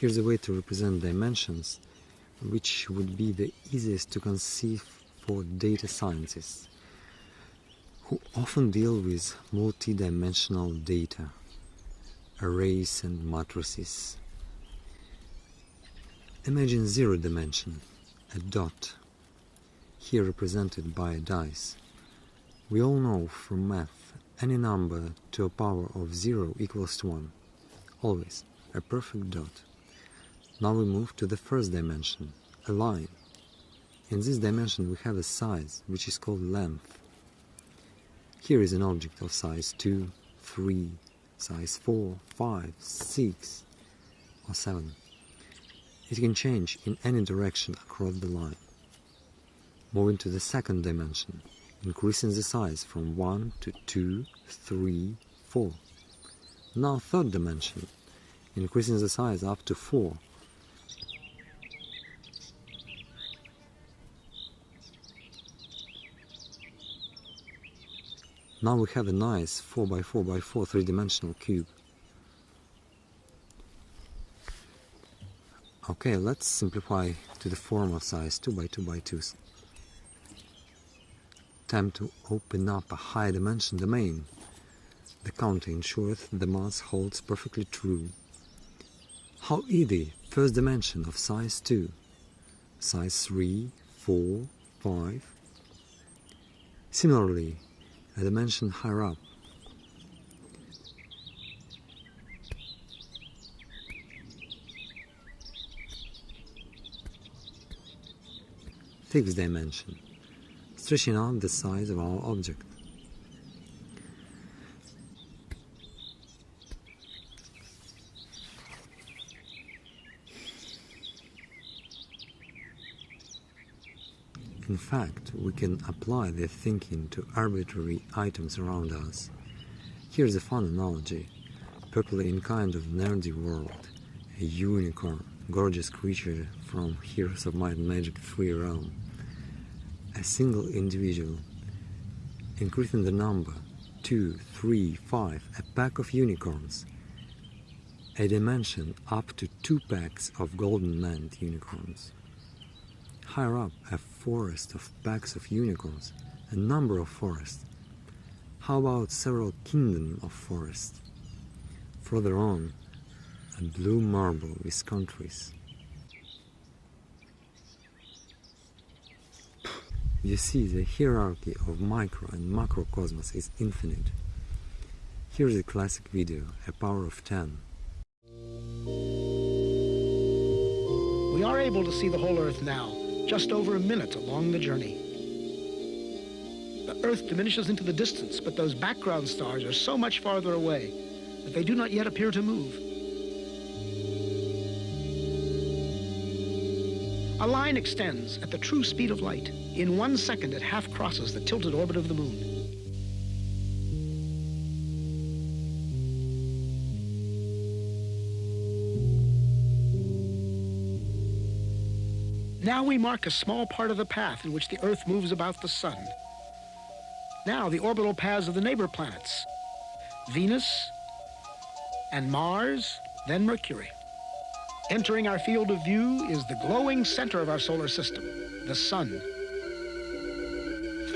Here's a way to represent dimensions, which would be the easiest to conceive for data scientists, who often deal with multi-dimensional data, arrays and matrices. Imagine 0 dimension, a dot, here represented by a dice. We all know from math any number to a power of 0 equals to 1, always a perfect dot. Now we move to the first dimension, a line. In this dimension we have a size, which is called length. Here is an object of size 2, 3, size 4, 5, 6, or 7. It can change in any direction across the line. Moving to the second dimension, increasing the size from 1 to 2, 3, 4. Now third dimension, increasing the size up to 4. Now we have a nice 4x4x4 three-dimensional cube. Okay, let's simplify to the form of size 2x2x2. Time to open up a high-dimension domain. The counter ensures the math holds perfectly true. How easy! First dimension of size 2, size 3, 4, 5. Similarly, a dimension higher up. Fixed dimension, stretching out the size of our object. In fact, we can apply this thinking to arbitrary items around us. Here's a fun analogy. Popular in kind of nerdy world, a unicorn, gorgeous creature from Heroes of Might and Magic 3 realm. A single individual, increasing the number 2, 3, 5, a pack of unicorns, a dimension up to 2 packs of golden manned unicorns. Higher up, a forest of packs of unicorns, a number of forests. How about several kingdoms of forests? Further on, a blue marble with countries. You see, the hierarchy of micro and macrocosmos is infinite. Here's a classic video, a power of 10. We are able to see the whole Earth now, just over a minute along the journey. The Earth diminishes into the distance, but those background stars are so much farther away that they do not yet appear to move. A line extends at the true speed of light. In 1 second, it half crosses the tilted orbit of the moon. Now we mark a small part of the path in which the Earth moves about the Sun. Now the orbital paths of the neighbor planets, Venus and Mars, then Mercury. Entering our field of view is the glowing center of our solar system, the Sun,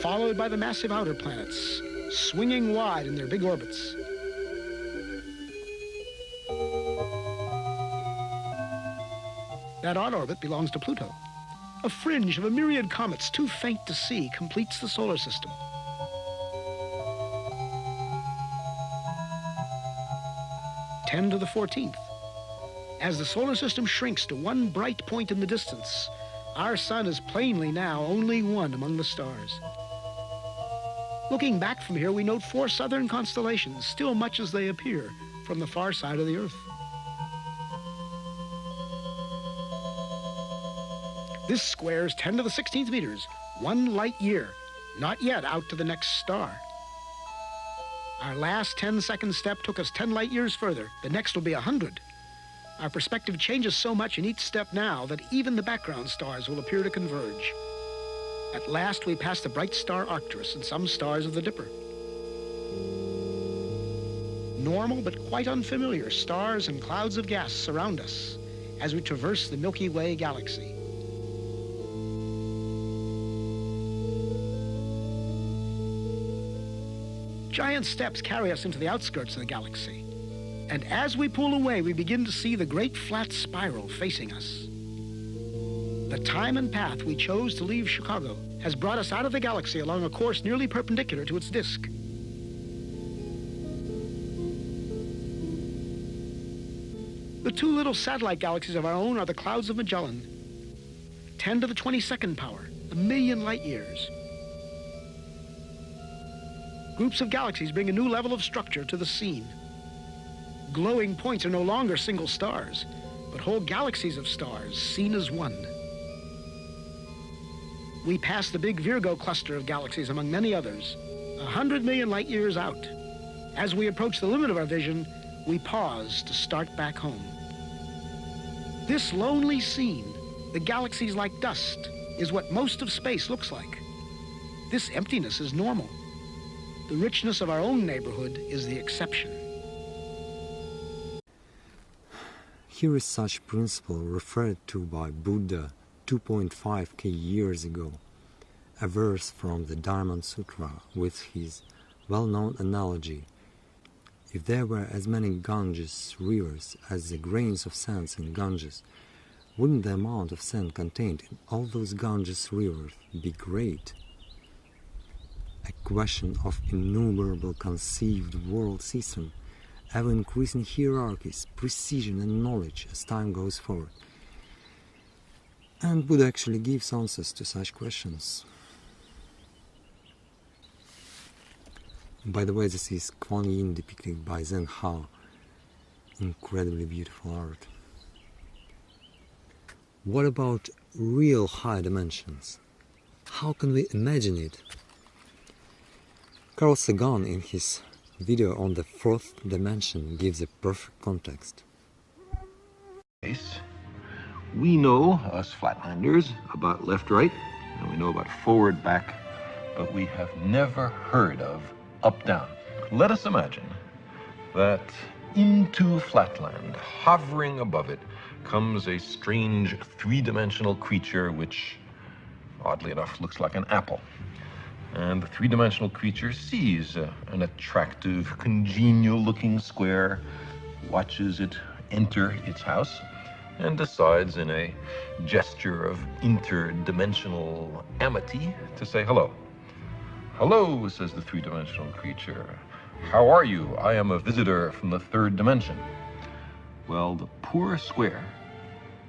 followed by the massive outer planets, swinging wide in their big orbits. That odd orbit belongs to Pluto. A fringe of a myriad comets too faint to see completes the solar system. Ten to the 14th. As the solar system shrinks to one bright point in the distance, our sun is plainly now only one among the stars. Looking back from here, we note 4 southern constellations, still much as they appear from the far side of the Earth. This squares 10 to the 16th meters, 1 light year, not yet out to the next star. Our last 10-second step took us 10 light years further. The next will be 100. Our perspective changes so much in each step now that even the background stars will appear to converge. At last, we pass the bright star Arcturus and some stars of the Dipper. Normal but quite unfamiliar stars and clouds of gas surround us. as we traverse the Milky Way galaxy. Giant steps carry us into the outskirts of the galaxy. And as we pull away, we begin to see the great flat spiral facing us. The time and path we chose to leave Chicago has brought us out of the galaxy along a course nearly perpendicular to its disk. The two little satellite galaxies of our own are the clouds of Magellan, 10 to the 22nd power, 1,000,000 light years. Groups of galaxies bring a new level of structure to the scene. Glowing points are no longer single stars, but whole galaxies of stars seen as one. We pass the big Virgo cluster of galaxies among many others, 100 million light years out. As we approach the limit of our vision, we pause to start back home. This lonely scene, the galaxies like dust, is what most of space looks like. This emptiness is normal. The richness of our own neighborhood is the exception. Here is such principle referred to by Buddha 2.5k years ago, a verse from the Diamond Sutra with his well-known analogy. If there were as many Ganges rivers as the grains of sand in Ganges, wouldn't the amount of sand contained in all those Ganges rivers be great? A question of innumerable conceived world system, ever increasing hierarchies, precision and knowledge as time goes forward. And Buddha actually gives answers to such questions. By the way, this is Kuan Yin depicted by Zhen Hao. Incredibly beautiful art. What about real high dimensions? How can we imagine it? Carl Sagan, in his video on the fourth dimension, gives a perfect context. We know, us flatlanders, about left-right, and we know about forward-back, but we have never heard of up-down. Let us imagine that into flatland, hovering above it, comes a strange three-dimensional creature which, oddly enough, looks like an apple. And the three-dimensional creature sees an attractive, congenial-looking square, watches it enter its house, and decides in a gesture of interdimensional amity to say hello. Hello, says the three-dimensional creature. How are you? I am a visitor from the third dimension. Well, the poor square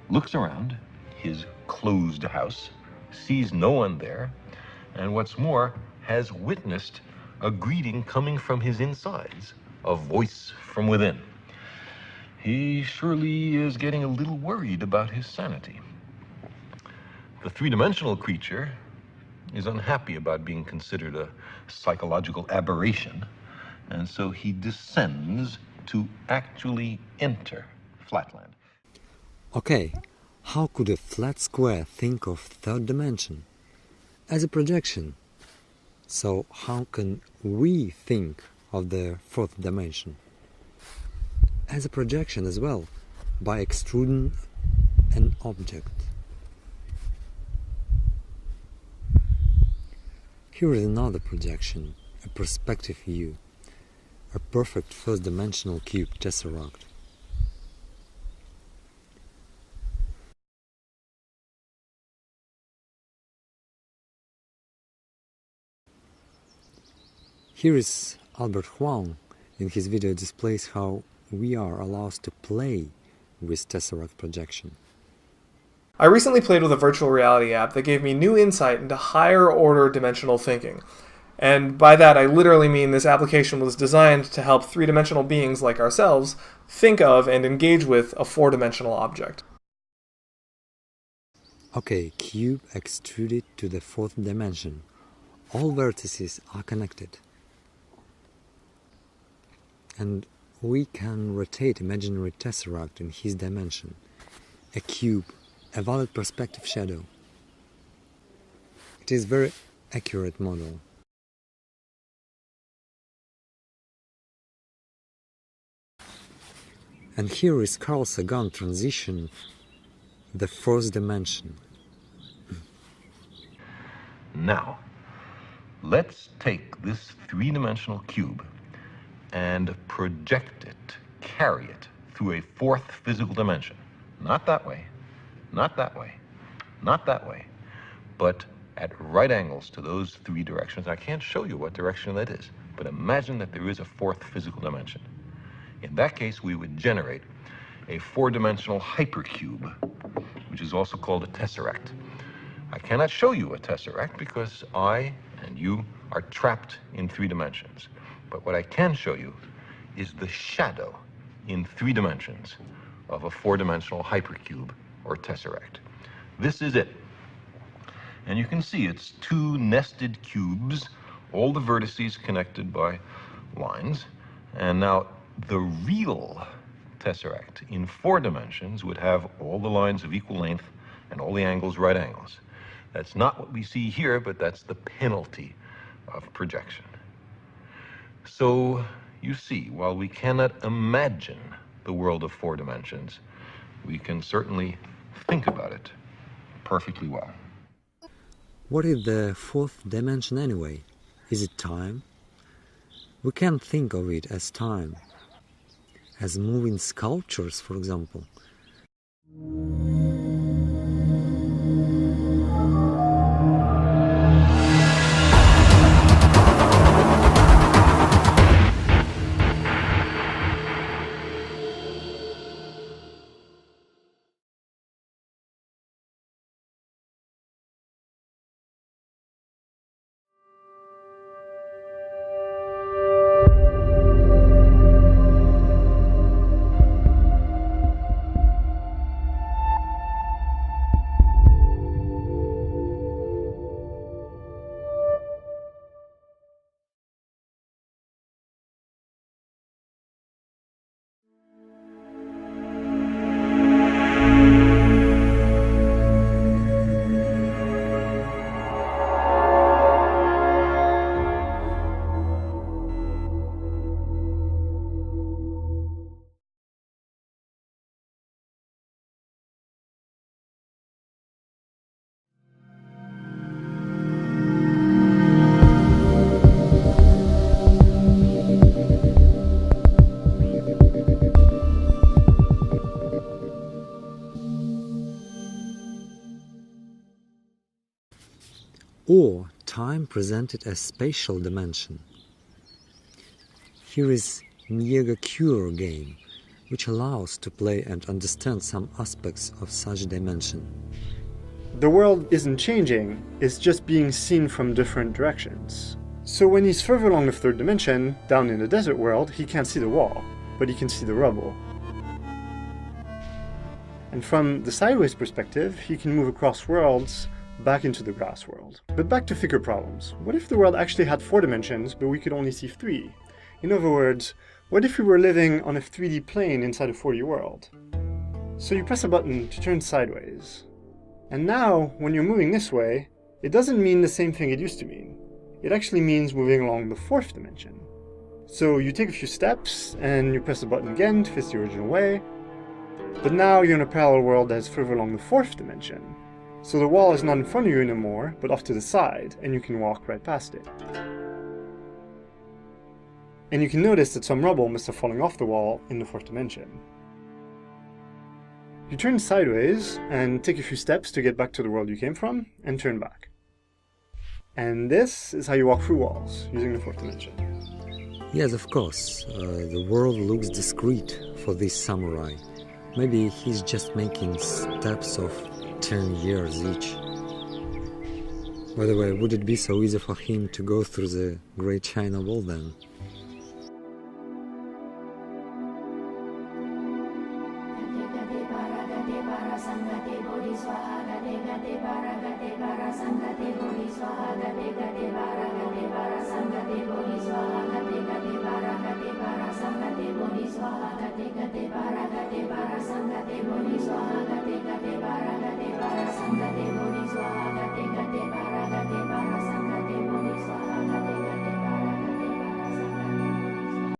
looks around his closed house, sees no one there, and what's more, has witnessed a greeting coming from his insides, a voice from within. He surely is getting a little worried about his sanity. The three-dimensional creature is unhappy about being considered a psychological aberration, and so he descends to actually enter flatland. Okay, how could a flat square think of third dimension? As a projection. So how can we think of the fourth dimension? As a projection as well, by extruding an object. Here is another projection, a perspective view, a perfect first-dimensional cube tesseract. Here is Albert Huang. In his video displays how we are allowed to play with tesseract projection. I recently played with a virtual reality app that gave me new insight into higher order dimensional thinking. And by that I literally mean this application was designed to help three-dimensional beings like ourselves think of and engage with a four-dimensional object. Okay, cube extruded to the fourth dimension. All vertices are connected. And we can rotate imaginary tesseract in his dimension. A cube, a valid perspective shadow. It is a very accurate model. And here is Carl Sagan transition the fourth dimension. Now, let's take this three-dimensional cube and project it, carry it through a fourth physical dimension. Not that way, not that way, not that way, but at right angles to those three directions. I can't show you what direction that is, but imagine that there is a fourth physical dimension. In that case, we would generate a four-dimensional hypercube, which is also called a tesseract. I cannot show you a tesseract because I and you are trapped in three dimensions. But what I can show you is the shadow in three dimensions of a four-dimensional hypercube or tesseract. This is it. And you can see it's two nested cubes, all the vertices connected by lines. And now the real tesseract in four dimensions would have all the lines of equal length and all the angles right angles. That's not what we see here, but that's the penalty of projection. So you see, while we cannot imagine the world of four dimensions, we can certainly think about it perfectly well. What is the fourth dimension anyway? Is it time? We can't think of it as time, as moving sculptures, for example. Or time presented as spatial dimension. Here is Miega Cure game, which allows to play and understand some aspects of such dimension. The world isn't changing, it's just being seen from different directions. So when he's further along the third dimension, down in the desert world, he can't see the wall, but he can see the rubble. And from the sideways perspective, he can move across worlds back into the grass world. But back to thicker problems. What if the world actually had four dimensions, but we could only see three? In other words, what if we were living on a 3D plane inside a 4D world? So you press a button to turn sideways. And now, when you're moving this way, it doesn't mean the same thing it used to mean. It actually means moving along the fourth dimension. So you take a few steps, and you press the button again to face the original way. But now you're in a parallel world that's further along the fourth dimension. So the wall is not in front of you anymore, but off to the side, and you can walk right past it. And you can notice that some rubble must have fallen off the wall in the fourth dimension. You turn sideways, and take a few steps to get back to the world you came from, and turn back. And this is how you walk through walls, using the fourth dimension. Yes, of course, the world looks discreet for this samurai. Maybe he's just making steps of 10 years each. By the way, would it be so easy for him to go through the Great China Wall then? Sangate Bodhi Swaha Gate Bara